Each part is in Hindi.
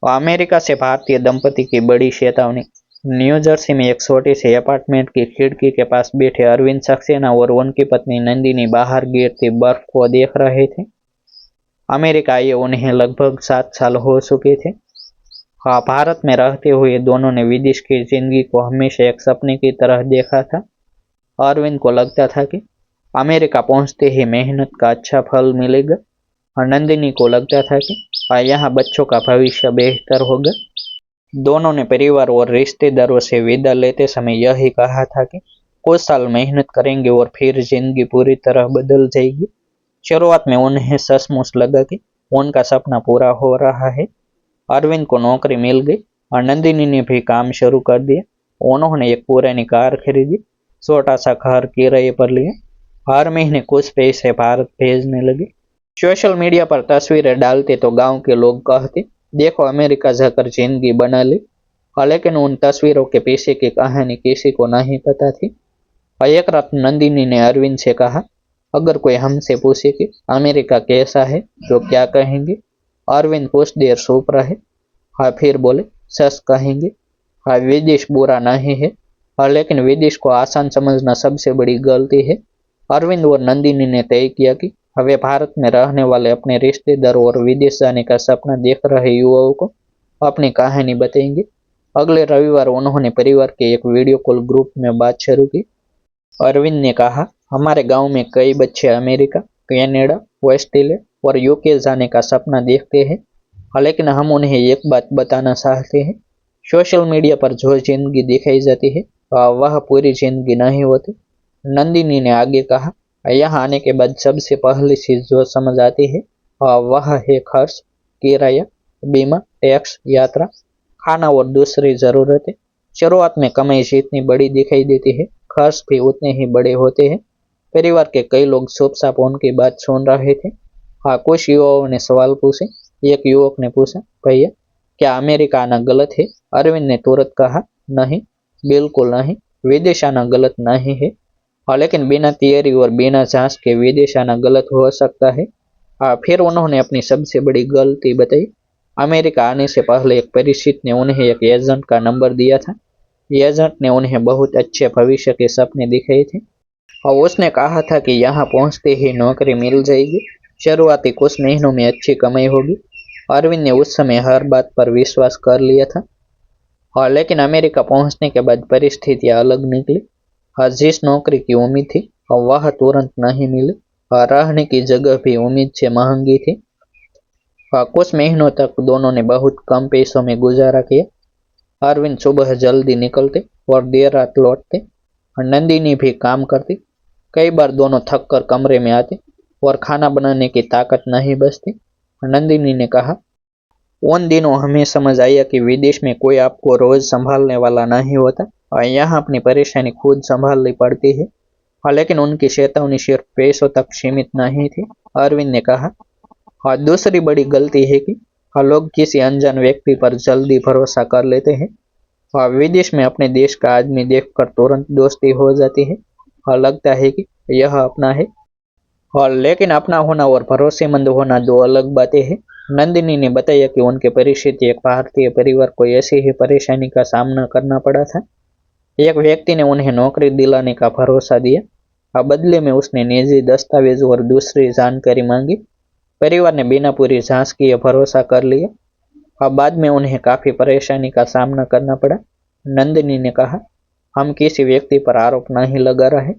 अमेरिका से भारतीय दंपति की बड़ी चेतावनी। न्यू जर्सी में एक छोटी सी अपार्टमेंट की खिड़की के पास बैठे अरविंद सक्सेना और उनकी पत्नी नंदिनी बाहर गिरती बर्फ को देख रहे थे। अमेरिका आए उन्हें लगभग 7 साल हो चुके थे। हाँ, भारत में रहते हुए दोनों ने विदेश की जिंदगी को हमेशा एक सपने की तरह देखा था। अरविंद को लगता था कि अमेरिका पहुंचते ही मेहनत का अच्छा फल मिलेगा, और नंदिनी को लगता था कि यहाँ बच्चों का भविष्य बेहतर होगा। दोनों ने परिवार और रिश्तेदारों से विदा लेते समय यही कहा था कि कुछ साल मेहनत करेंगे और फिर जिंदगी पूरी तरह बदल जाएगी। शुरुआत में उन्हें सचमुच लगा कि उनका सपना पूरा हो रहा है। अरविंद को नौकरी मिल गई और नंदिनी ने भी काम शुरू कर दिया। उन्होंने एक पुरानी कार खरीदी, छोटा सा घर किराए पर लिया, हर महीने कुछ पैसे भारत भेजने लगे। सोशल मीडिया पर तस्वीरें डालते तो गांव के लोग कहते, देखो अमेरिका जाकर जिंदगी बना ली। लेकिन उन तस्वीरों के पीछे की कहानी किसी को नहीं पता थी। एक रात नंदिनी ने अरविंद से कहा, अगर कोई हमसे पूछे कि अमेरिका कैसा है तो क्या कहेंगे? अरविंद कुछ देर चुप रहे। हाँ, फिर बोले, सच कहेंगे। हाँ, विदेश बुरा नहीं है, लेकिन विदेश को आसान समझना सबसे बड़ी गलती है। अरविंद और नंदिनी ने तय किया कि वे भारत में रहने वाले अपने रिश्तेदारों और विदेश जाने का सपना देख रहे युवाओं को अपनी कहानी बताएंगे। अगले रविवार उन्होंने परिवार के एक वीडियो कॉल ग्रुप में बात शुरू की। अरविंद ने कहा, हमारे गांव में कई बच्चे अमेरिका, कनाडा, ऑस्ट्रेलिया और यूके जाने का सपना देखते हैं, लेकिन हम उन्हें एक बात बताना चाहते हैं, सोशल मीडिया पर जो जिंदगी दिखाई जाती है वह पूरी जिंदगी नहीं होती। नंदिनी ने आगे कहा, यहाँ आने के बाद सबसे पहली चीज जो समझ आती है वह है खर्च, किराया, बीमा, टैक्स, यात्रा, खाना और दूसरी जरूरतें। शुरुआत में कमाई जितनी बड़ी दिखाई देती है, खर्च भी उतने ही बड़े होते हैं। परिवार के कई लोग चुपचाप उनकी बात सुन रहे थे। हाँ, कुछ युवाओं ने सवाल पूछे। एक युवक ने पूछा, भैया क्या अमेरिका आना गलत है? अरविंद ने तुरंत कहा, नहीं, बिल्कुल नहीं, विदेश आना गलत नहीं है। लेकिन बिना तैयारी और बिना जांच के विदेश आना गलत हो सकता है। फिर उन्होंने अपनी सबसे बड़ी गलती बताई। अमेरिका आने से पहले एक परिचित ने उन्हें एक एजेंट का नंबर दिया था। एजेंट ने उन्हें बहुत अच्छे भविष्य के सपने दिखाए थे और उसने कहा था कि यहाँ पहुंचते ही नौकरी मिल जाएगी, शुरुआती कुछ महीनों में अच्छी कमाई होगी। अरविंद ने उस समय हर बात पर विश्वास कर लिया था, लेकिन अमेरिका पहुंचने के बाद परिस्थितियां अलग निकली। जिस नौकरी की उम्मीद थी वह तुरंत नहीं मिली, रहने की जगह भी उम्मीद से महंगी थी। कुछ महीनों तक दोनों ने बहुत कम पैसों में गुजारा किया। अरविंद सुबह जल्दी निकलते और देर रात लौटते, और नंदिनी भी काम करती। कई बार दोनों थक कर कमरे में आते और खाना बनाने की ताकत नहीं बचती। नंदिनी ने कहा, उन दिनों हमें समझ आया कि विदेश में कोई आपको रोज संभालने वाला नहीं होता और यहाँ अपनी परेशानी खुद संभालनी पड़ती है। लेकिन उनकी चेतावनी सिर्फ पैसों तक सीमित नहीं थी। अरविंद ने कहा, दूसरी बड़ी गलती है कि लोग किसी अनजान व्यक्ति पर जल्दी भरोसा कर लेते हैं। विदेश में अपने देश का आदमी देखकर तुरंत दोस्ती हो जाती है और लगता है कि यह अपना है, और लेकिन अपना होना और भरोसेमंद होना दो अलग बातें हैं। नंदिनी ने बताया कि उनके परिचित एक भारतीय परिवार को ऐसी ही परेशानी का सामना करना पड़ा था। एक व्यक्ति ने उन्हें नौकरी दिलाने का भरोसा दिया, अब बदले में उसने निजी दस्तावेज और दूसरी जानकारी मांगी। परिवार ने बिना पूरी जांच किए भरोसा कर लिया। अब बाद में उन्हें काफी परेशानी का सामना करना पड़ा। नंदिनी ने कहा, हम किसी व्यक्ति पर आरोप नहीं लगा रहे,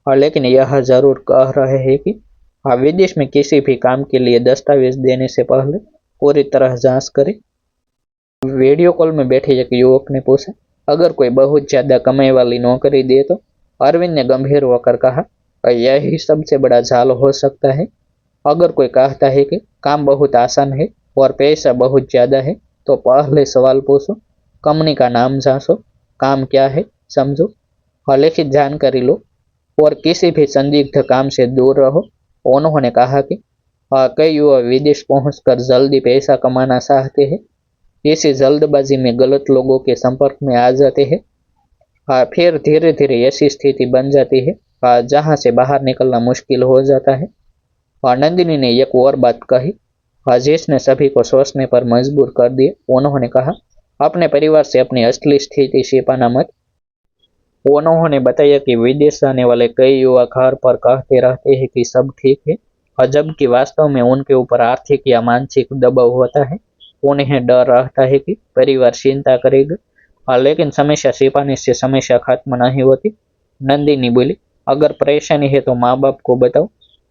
और लेकिन यह जरूर कह रहे हैं कि विदेश में किसी भी काम के लिए दस्तावेज देने से पहले पूरी तरह जांच करें। वीडियो कॉल में बैठे एक युवक ने पूछा, अगर कोई बहुत ज्यादा कमाई वाली नौकरी दे तो? अरविंद ने गंभीर होकर कहा, यही सबसे बड़ा जाल हो सकता है। अगर कोई कहता है कि काम बहुत आसान है और पैसा बहुत ज्यादा है, तो पहले सवाल पूछो, कंपनी का नाम जांचो, काम क्या है समझो, और लिखित जानकारी लो, और किसी भी संदिग्ध काम से दूर रहो। उन्होंने कहा कि कई युवा विदेश पहुंचकर जल्दी पैसा कमाना चाहते हैं, इसी जल्दबाजी में गलत लोगों के संपर्क में आ जाते हैं। फिर धीरे धीरे ऐसी स्थिति बन जाती है जहां से बाहर निकलना मुश्किल हो जाता है। और नंदिनी ने एक और बात कही, अजीज ने सभी को सोचने पर मजबूर कर दिया। उन्होंने कहा, अपने परिवार से अपनी असली स्थिति छिपाना मत। उन्होंने बताया कि विदेश जाने वाले कई युवा घर पर कहते रहते हैं कि सब ठीक है, और जबकि वास्तव में उनके ऊपर आर्थिक या मानसिक दबाव होता है। उन्हें डर रहता है कि परिवार चिंता करेगा, और लेकिन समस्या छिपाने से समस्या खत्म नहीं होती। नंदिनी बोली, अगर परेशानी है तो माँ बाप को बताओ,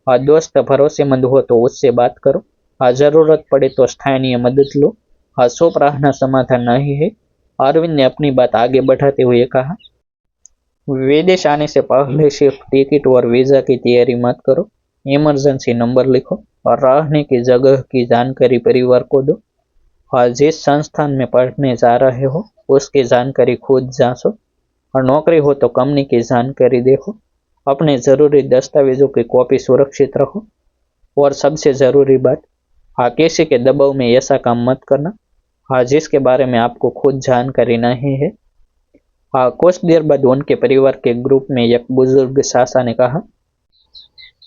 और दोस्त भरोसेमंद हो तो उससे बात करो, और जरूरत पड़े तो स्थानीय मदद लो, और चुप रहना समाधान नहीं है। अरविंद ने अपनी बात आगे बढ़ाते हुए कहा, विदेश आने से पहले सिर्फ टिकट और वीजा की तैयारी मत करो, इमरजेंसी नंबर लिखो और रहने की जगह की जानकारी परिवार को दो, और जिस संस्थान में पढ़ने जा रहे हो उसकी जानकारी खुद जांचो, और नौकरी हो तो कंपनी की जानकारी देखो। अपने जरूरी दस्तावेजों की कॉपी सुरक्षित रखो, और सबसे जरूरी बात, किसी के दबाव में ऐसा काम मत करना जिसके बारे में आपको खुद जानकारी नहीं है। कुछ देर बाद उनके परिवार के ग्रुप में एक बुजुर्ग सासा ने कहा,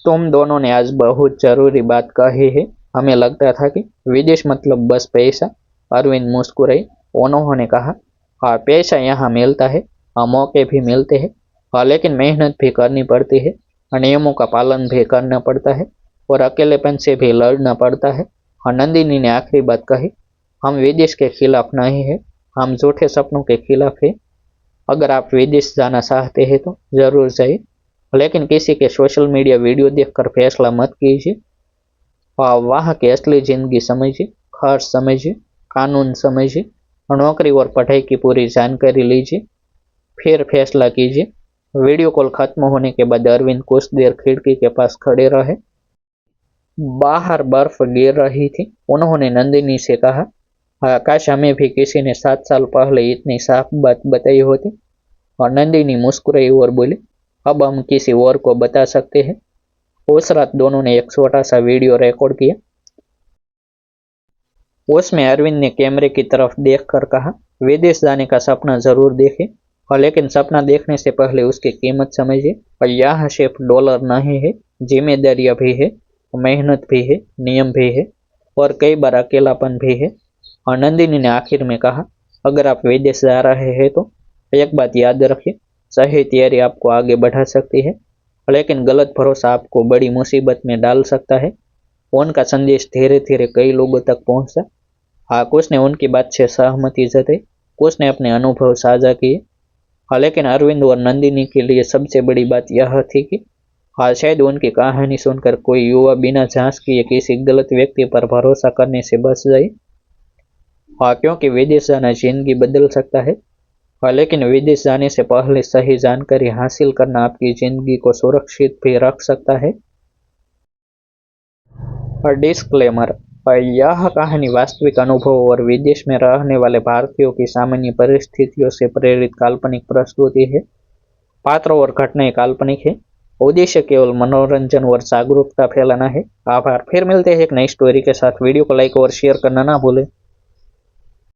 तुम दोनों ने आज बहुत जरूरी बात कही है। हमें लगता था कि विदेश मतलब बस पैसा। अरविंद मुस्कुराए। उन्होंने कहा, हाँ, पैसा यहाँ मिलता है, मौके भी मिलते हैं, लेकिन मेहनत भी करनी पड़ती है, नियमों का पालन भी करना पड़ता है, और अकेलेपन से भी लड़ना पड़ता है। नंदिनी ने आखिरी बात कही, हम विदेश के खिलाफ नहीं है, हम झूठे सपनों के खिलाफ है। अगर आप विदेश जाना चाहते हैं तो जरूर जाइए, लेकिन किसी के सोशल मीडिया वीडियो देखकर फैसला मत कीजिए। वहाँ की असली जिंदगी समझिए, खर्च समझिए, कानून समझिए, नौकरी और पढ़ाई की पूरी जानकारी लीजिए, फिर फैसला कीजिए। वीडियो कॉल खत्म होने के बाद अरविंद कुछ देर खिड़की के पास खड़े रहे। बाहर बर्फ गिर रही थी। उन्होंने नंदिनी से कहा, काश हमें भी किसी ने 7 साल पहले इतनी साफ बात बताई होती। और नंदिनी मुस्कुराई और बोली, अब हम किसी और को बता सकते हैं। उस रात दोनों ने एक छोटा सा वीडियो रिकॉर्ड किया। उसमें अरविंद ने कैमरे की तरफ देखकर कहा, विदेश जाने का सपना जरूर देखें, और लेकिन सपना देखने से पहले उसकी कीमत समझिए। और यहाँ सिर्फ डॉलर नहीं है, जिम्मेदारियां भी है, मेहनत भी है, नियम भी है, और कई बार अकेलापन भी है। और नंदिनी ने आखिर में कहा, अगर आप विदेश जा रहे हैं तो एक बात याद रखिए, सही तैयारी आपको आगे बढ़ा सकती है, लेकिन गलत भरोसा आपको बड़ी मुसीबत में डाल सकता है। उनका संदेश धीरे धीरे कई लोगों तक पहुंचा। कुछ ने उनकी बात से सहमति जताई, कुछ ने अपने अनुभव साझा किए। लेकिन अरविंद और नंदिनी के लिए सबसे बड़ी बात यह थी कि शायद उनकी कहानी सुनकर कोई युवा बिना जांच किए किसी गलत व्यक्ति पर भरोसा करने से बच जाए। क्योंकि विदेश जाना जिंदगी बदल सकता है, लेकिन विदेश जाने से पहले सही जानकारी हासिल करना आपकी जिंदगी को सुरक्षित भी रख सकता है। और डिस्क्लेमर, यह कहानी वास्तविक अनुभव और विदेश में रहने वाले भारतीयों की सामान्य परिस्थितियों से प्रेरित काल्पनिक प्रस्तुति है। पात्र और घटनाएं काल्पनिक है। उद्देश्य केवल मनोरंजन और जागरूकता फैलाना है। आभार। फिर मिलते हैं एक नई स्टोरी के साथ। वीडियो को लाइक और शेयर करना ना भूलें।